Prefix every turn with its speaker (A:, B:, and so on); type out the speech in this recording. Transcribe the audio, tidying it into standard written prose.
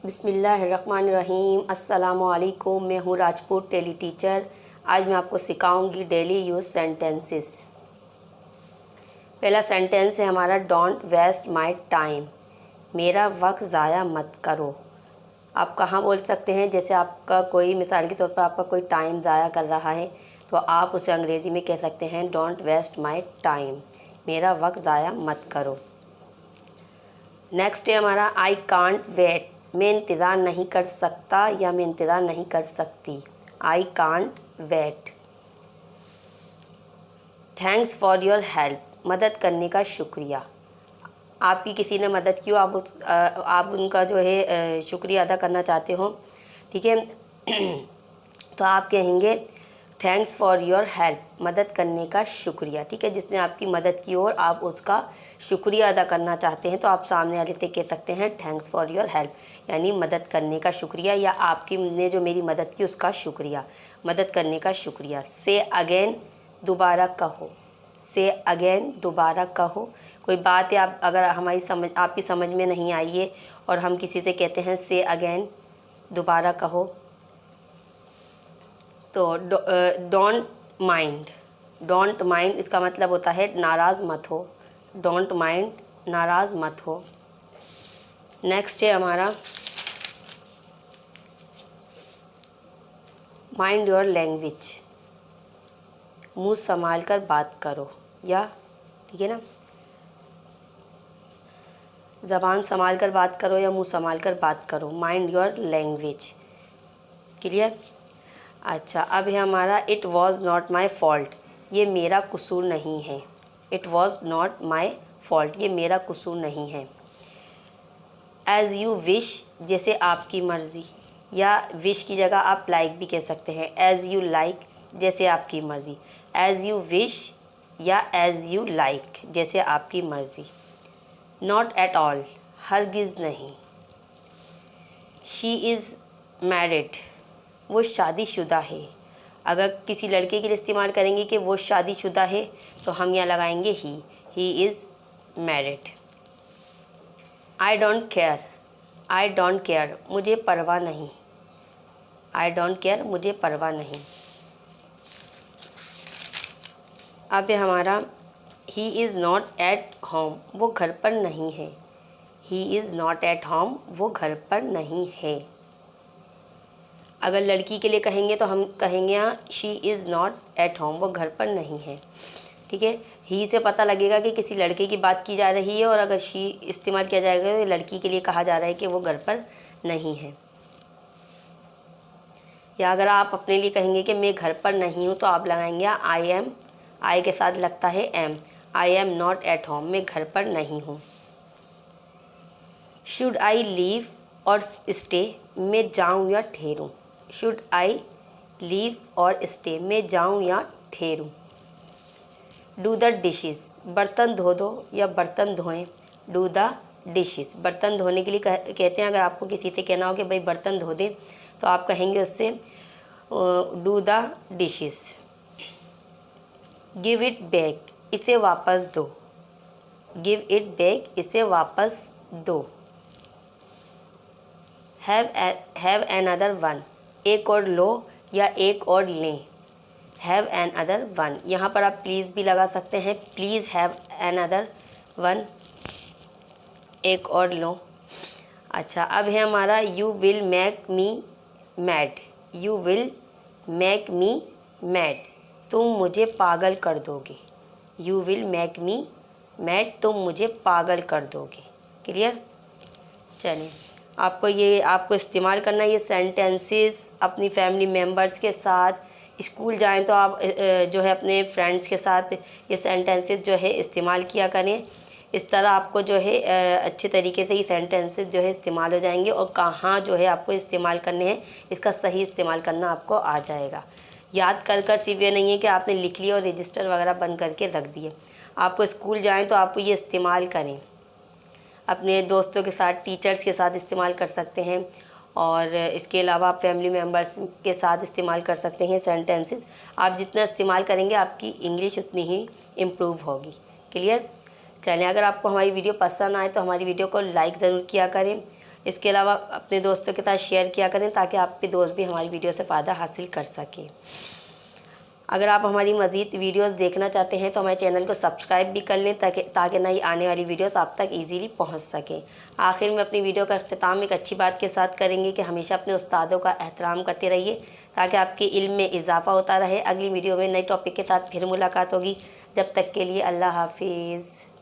A: बिस्मिल्लाहिर्रहमानिर्रहीम। अस्सलामुअलैकुम। मैं हूँ राजपूत टेली टीचर। आज मैं आपको सिखाऊंगी डेली यूज़ सेंटेंसेस। पहला सेंटेंस है हमारा, डोंट वेस्ट माय टाइम। मेरा वक्त ज़ाया मत करो। आप कहाँ बोल सकते हैं? जैसे आपका कोई, मिसाल के तौर पर आपका कोई टाइम ज़ाया कर रहा है तो आप उसे अंग्रेज़ी में कह सकते हैं डोंट वेस्ट माय टाइम, मेरा वक्त ज़ाया मत करो। नेक्स्ट है हमारा, आई कांट वेट। मैं इंतज़ार नहीं कर सकता या मैं इंतज़ार नहीं कर सकती। I can't wait. Thanks for your help. मदद करने का शुक्रिया। आपकी किसी ने मदद की हो, आप उनका जो है शुक्रिया अदा करना चाहते हो, ठीक है, तो आप कहेंगे थैंक्स फॉर योर हेल्प, मदद करने का शुक्रिया। ठीक है, जिसने आपकी मदद की और आप उसका शुक्रिया अदा करना चाहते हैं तो आप सामने वाले से कह सकते हैं थैंक्स फॉर योर हेल्प, यानी मदद करने का शुक्रिया, या आपकी ने जो मेरी मदद की उसका शुक्रिया, मदद करने का शुक्रिया। से अगेन, दोबारा कहो। से अगेन, दोबारा कहो। कोई बात है आप अगर आपकी समझ में नहीं आई है और हम किसी से कहते हैं से अगेन, दोबारा कहो, तो डोंट माइंड। डोंट माइंड इसका मतलब होता है नाराज़ मत हो। डोंट माइंड, नाराज़ मत हो। नेक्स्ट है हमारा, माइंड योर लैंग्वेज। मुँह संभाल कर बात करो, या ठीक है ना, ज़बान संभाल कर बात करो या मुँह संभाल कर बात करो। Mind your language. क्लियर? अच्छा, अब है हमारा, it was not my fault. ये मेरा कसूर नहीं है। It was not my fault, ये मेरा कसूर नहीं है। एज़ यू विश, जैसे आपकी मर्ज़ी, या विश की जगह आप लाइक भी कह सकते हैं। एज़ यू लाइक, जैसे आपकी मर्ज़ी। एज़ यू विश या एज़ यू लाइक, जैसे आपकी मर्ज़ी। नॉट एट ऑल, हरगिज़ नहीं। शी इज़ मैरिड, वो शादीशुदा है। अगर किसी लड़के के लिए इस्तेमाल करेंगे कि वो शादीशुदा है तो हम यहाँ लगाएंगे he is married. I don't care, I don't care, मुझे परवाह नहीं। आई डोंट केयर, मुझे परवाह नहीं। अब है हमारा, he is not at home, वो घर पर नहीं है। He is not at home, वो घर पर नहीं है। अगर लड़की के लिए कहेंगे तो हम कहेंगे यहाँ she is not at home, वो घर पर नहीं है। ठीक है, ही से पता लगेगा कि किसी लड़के की बात की जा रही है, और अगर शी इस्तेमाल किया जाएगा तो लड़की के लिए कहा जा रहा है कि वो घर पर नहीं है। या अगर आप अपने लिए कहेंगे कि मैं घर पर नहीं हूँ तो आप लगाएंगे आई एम, आई के साथ लगता है am. I am not at home, मैं घर पर नहीं हूँ। Should I leave or stay, मैं जाऊँ या ठहरूँ। Should I leave or stay, मैं जाऊँ या ठहरूँ। डू द डिशेस, बर्तन धो दो या बर्तन धोएं। डू द डिशेस, बर्तन धोने के लिए कहते हैं। अगर आपको किसी से कहना हो कि भाई बर्तन धो दे तो आप कहेंगे उससे do the dishes. Give it back, इसे वापस दो। गिव इट बैक, इसे वापस दो। हैव एनदर वन, एक और लो या एक और लें। हैव एनदर वन, यहाँ पर आप प्लीज़ भी लगा सकते हैं। प्लीज़ हैव एनदर वन, एक और लो। अच्छा, अब है हमारा, you will make me mad. You will make me mad, तुम मुझे पागल कर दोगे। You will make me mad, तुम मुझे पागल कर दोगे। क्लियर? चलिए, आपको इस्तेमाल करना ये सेंटेंसेस अपनी फैमिली मेम्बर्स के साथ। स्कूल जाएं तो आप जो है अपने फ्रेंड्स के साथ ये सेंटेंसेस जो है इस्तेमाल किया करें। इस तरह आपको जो है अच्छे तरीके से ये सेंटेंसेस जो है इस्तेमाल हो जाएंगे, और कहाँ जो है आपको इस्तेमाल करने हैं इसका सही इस्तेमाल करना आपको आ जाएगा। याद कर सिर्फ ये नहीं है कि आपने लिख लिया और रजिस्टर वगैरह बन करके रख दिए। आपको स्कूल जाएँ तो आप ये इस्तेमाल करें, अपने दोस्तों के साथ, टीचर्स के साथ इस्तेमाल कर सकते हैं, और इसके अलावा आप फैमिली मेम्बर्स के साथ इस्तेमाल कर सकते हैं सेंटेंसेस। आप जितना इस्तेमाल करेंगे आपकी इंग्लिश उतनी ही इम्प्रूव होगी। क्लियर? चलें, अगर आपको हमारी वीडियो पसंद आए तो हमारी वीडियो को लाइक ज़रूर किया करें, इसके अलावा अपने दोस्तों के साथ शेयर किया करें ताकि आपके दोस्त भी हमारी वीडियो से फ़ायदा हासिल कर सकें। अगर आप हमारी मज़ीद वीडियोस देखना चाहते हैं तो हमारे चैनल को सब्सक्राइब भी कर लें ताकि नई आने वाली वीडियोस आप तक इजीली पहुंच सकें। आखिर में अपनी वीडियो का अख्तिताम एक अच्छी बात के साथ करेंगे कि हमेशा अपने उस्तादों का एहतराम करते रहिए ताकि आपके इल्म में इजाफ़ा होता रहे। अगली वीडियो में नए टॉपिक के साथ फिर मुलाकात होगी। जब तक के लिए अल्लाह हाफिज़।